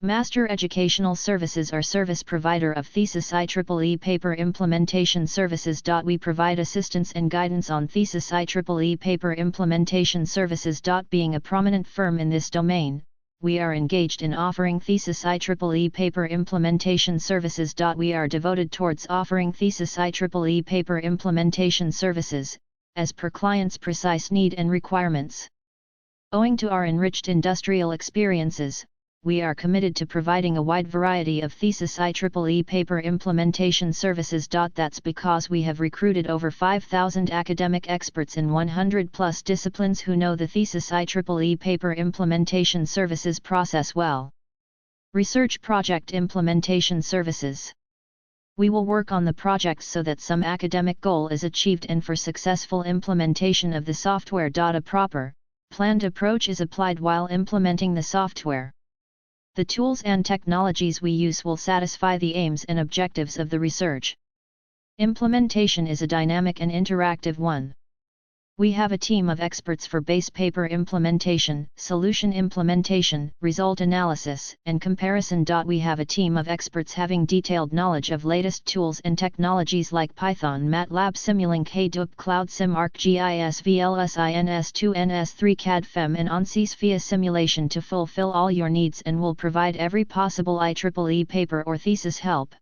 Master Educational Services are service provider of thesis IEEE paper implementation services. We provide assistance and guidance on thesis IEEE paper implementation services. Being a prominent firm in this domain, we are engaged in offering thesis IEEE paper implementation services. We are devoted towards offering thesis IEEE paper implementation services, as per client's precise need and requirements. Owing to our enriched industrial experiences, we are committed to providing a wide variety of thesis IEEE paper implementation services. That's because we have recruited over 5,000 academic experts in 100+ disciplines who know the thesis IEEE paper implementation services process well. Research project implementation services. We will work on the projects so that some academic goal is achieved and for successful implementation of the software. A proper, planned approach is applied while implementing the software. The tools and technologies we use will satisfy the aims and objectives of the research. Implementation is a dynamic and interactive one. We have a team of experts for base paper implementation, solution implementation, result analysis, and comparison. We have a team of experts having detailed knowledge of latest tools and technologies like Python, MATLAB, Simulink, Hadoop, CloudSim, ArcGIS, VLSI, NS2, NS3, CAD, FEM, and ANSYS via simulation to fulfill all your needs, and will provide every possible IEEE paper or thesis help.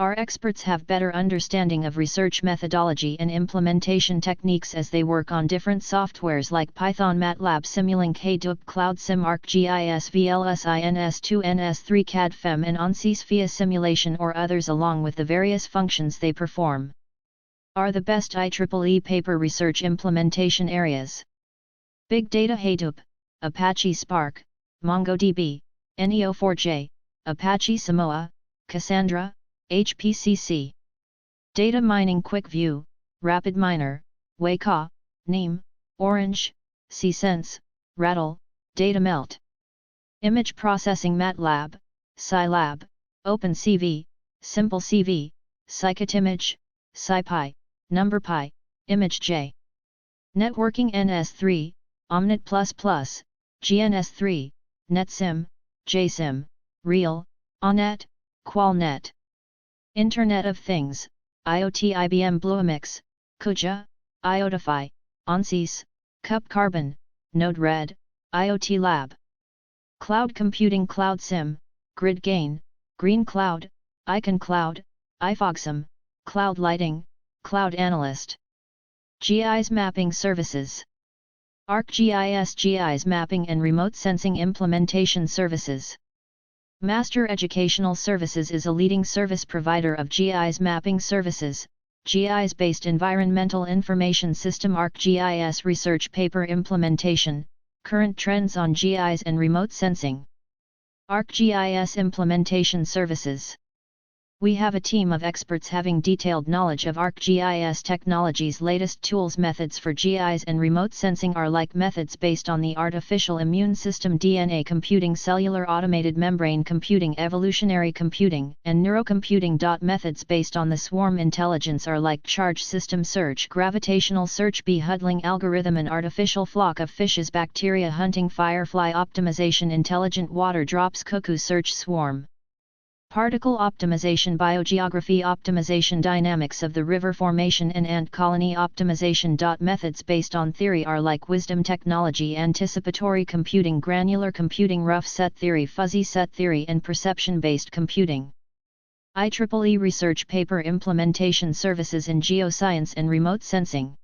Our experts have better understanding of research methodology and implementation techniques as they work on different softwares like Python, MATLAB, Simulink, Hadoop, CloudSim, ArcGIS, VLSI, NS2, NS3, CAD, FEM, and ANSYS via simulation or others, along with the various functions they perform. Are the best IEEE paper research implementation areas: Big Data, Hadoop, Apache Spark, MongoDB, Neo4j, Apache Samoa, Cassandra, HPCC. Data mining, QuickView, RapidMiner, Weka, Neem, Orange, cSense, Rattle, DataMelt. Image processing, MATLAB, Scilab, OpenCV, SimpleCV, Scikit-Image, SciPy, NumberPy, ImageJ. Networking, NS3, Omnet++, GNS3, NetSim, JSim, Real, ONNET, QualNet. Internet of Things, IoT, IBM Bluemix, Kuja, IoTify, ANSYS, CupCarbon, Node-RED, IoT Lab. Cloud computing, CloudSim, GridGain, Green Cloud, Icon Cloud, iFogsum, Cloud Lighting, Cloud Analyst. GIS mapping services. ArcGIS, GIS mapping and remote sensing implementation services. Master Educational Services is a leading service provider of GIS mapping services, GIS-based environmental information system, ArcGIS research paper implementation, current trends on GIS and remote sensing. ArcGIS implementation services. We have a team of experts having detailed knowledge of ArcGIS technology's latest tools. Methods for GIS and remote sensing are like methods based on the artificial immune system, DNA computing, cellular automated membrane computing, evolutionary computing, and neurocomputing. Methods based on the swarm intelligence are like charge system search, gravitational search, bee huddling algorithm, and artificial flock of fishes, bacteria hunting, firefly optimization, intelligent water drops, cuckoo search, swarm. Particle optimization, biogeography optimization, dynamics of the river formation, and ant colony optimization. Methods based on theory are like wisdom technology, anticipatory computing, granular computing, rough set theory, fuzzy set theory, and perception-based computing. IEEE research paper implementation services in geoscience and remote sensing.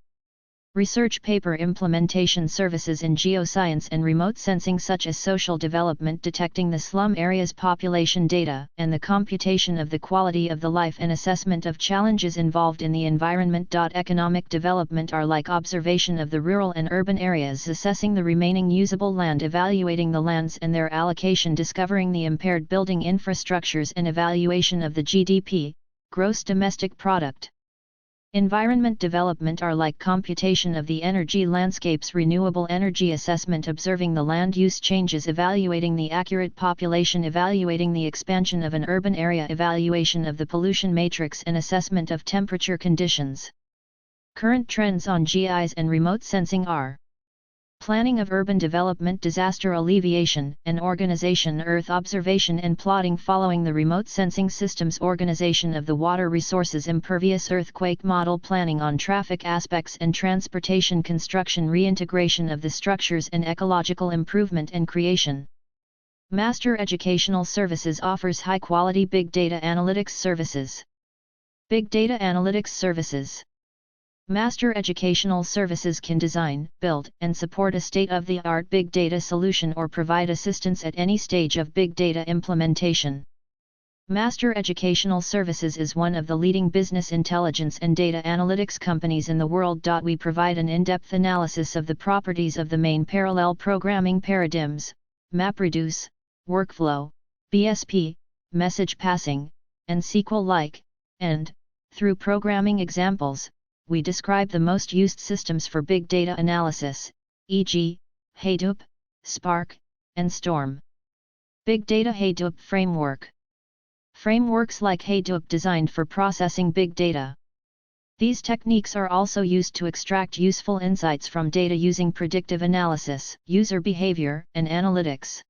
Research paper implementation services in geoscience and remote sensing, such as social development, detecting the slum areas population data, and the computation of the quality of the life and assessment of challenges involved in the environment. Economic development are like observation of the rural and urban areas, assessing the remaining usable land, evaluating the lands and their allocation, discovering the impaired building infrastructures, and evaluation of the GDP, gross domestic product. Environment development are like computation of the energy landscapes, renewable energy assessment, observing the land use changes, evaluating the accurate population, evaluating the expansion of an urban area, evaluation of the pollution matrix, and assessment of temperature conditions. Current trends on GIS and remote sensing are: planning of urban development, disaster alleviation and organization, earth observation and plotting following the remote sensing systems, organization of the water resources, impervious earthquake model, planning on traffic aspects and transportation, construction, reintegration of the structures and ecological improvement and creation. Master Educational Services offers high-quality big data analytics services. Big data analytics services. Master Educational Services can design, build, and support a state-of-the-art big data solution or provide assistance at any stage of big data implementation. Master Educational Services is one of the leading business intelligence and data analytics companies in the world. We provide an in-depth analysis of the properties of the main parallel programming paradigms, MapReduce, workflow, BSP, message passing, and SQL-like, and, through programming examples, we describe the most used systems for big data analysis, e.g., Hadoop, Spark, and Storm. Big Data Hadoop Framework. Frameworks like Hadoop designed for processing big data. These techniques are also used to extract useful insights from data using predictive analysis, user behavior, and analytics.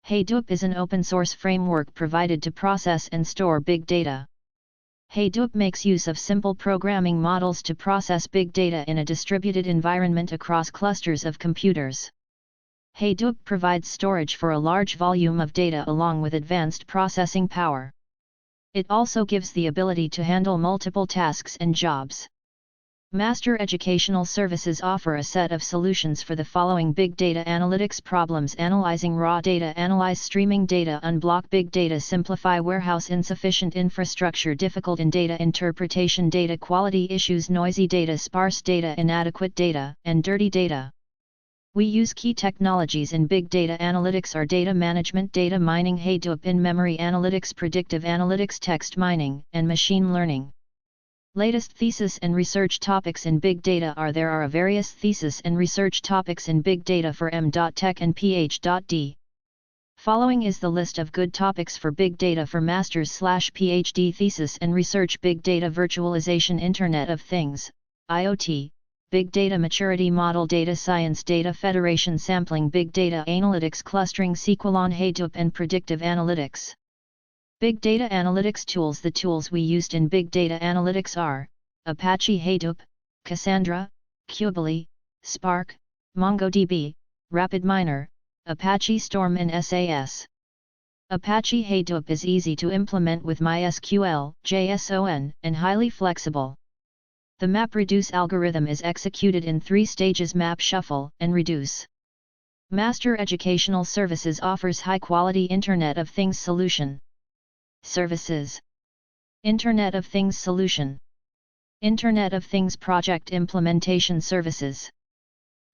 Hadoop is an open-source framework provided to process and store big data. Hadoop makes use of simple programming models to process big data in a distributed environment across clusters of computers. Hadoop provides storage for a large volume of data along with advanced processing power. It also gives the ability to handle multiple tasks and jobs. Master Educational Services offer a set of solutions for the following big data analytics problems: analyzing raw data, analyze streaming data, unblock big data, simplify warehouse, insufficient infrastructure, difficult in data interpretation, data quality issues, noisy data, sparse data, inadequate data, and dirty data. We use key technologies in big data analytics are data management, data mining, Hadoop, in-memory analytics, predictive analytics, text mining, and machine learning. Latest thesis and research topics in big data are: there are various thesis and research topics in big data for M.Tech and Ph.D. Following is the list of good topics for big data for master's/PhD thesis and research: big data virtualization, Internet of Things, IoT, big data maturity model, data science, data federation, sampling, big data analytics, clustering, SQL on Hadoop, and predictive analytics. Big data analytics tools. The tools we used in big data analytics are Apache Hadoop, Cassandra, Kubely, Spark, MongoDB, RapidMiner, Apache Storm, and SAS. Apache Hadoop is easy to implement with MySQL, JSON, and highly flexible. The MapReduce algorithm is executed in 3 stages: map, shuffle, and reduce. Master Educational Services offers high-quality Internet of Things solution. Services. Internet of Things solution. Internet of Things project implementation services.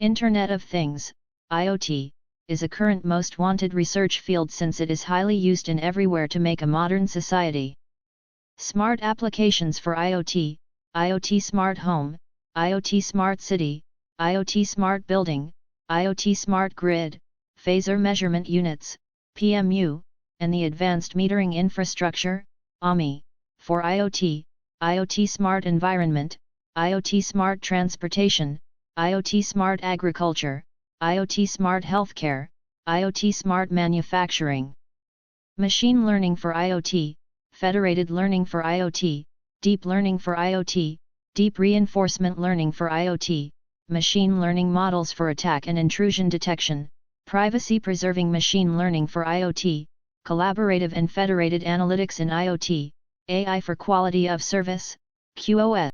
Internet of Things, IoT, is a current most wanted research field since it is highly used in everywhere to make a modern society. Smart applications for IoT, IoT Smart Home, IoT Smart City, IoT Smart Building, IoT Smart Grid, Phasor Measurement Units, PMU, and the Advanced Metering Infrastructure, AMI, for IoT, IoT Smart Environment, IoT Smart Transportation, IoT Smart Agriculture, IoT Smart Healthcare, IoT Smart Manufacturing. Machine Learning for IoT, Federated Learning for IoT, Deep Learning for IoT, Deep Reinforcement Learning for IoT, Machine Learning Models for Attack and Intrusion Detection, Privacy-Preserving Machine Learning for IoT, Collaborative and Federated Analytics in IoT, AI for Quality of Service, QoS.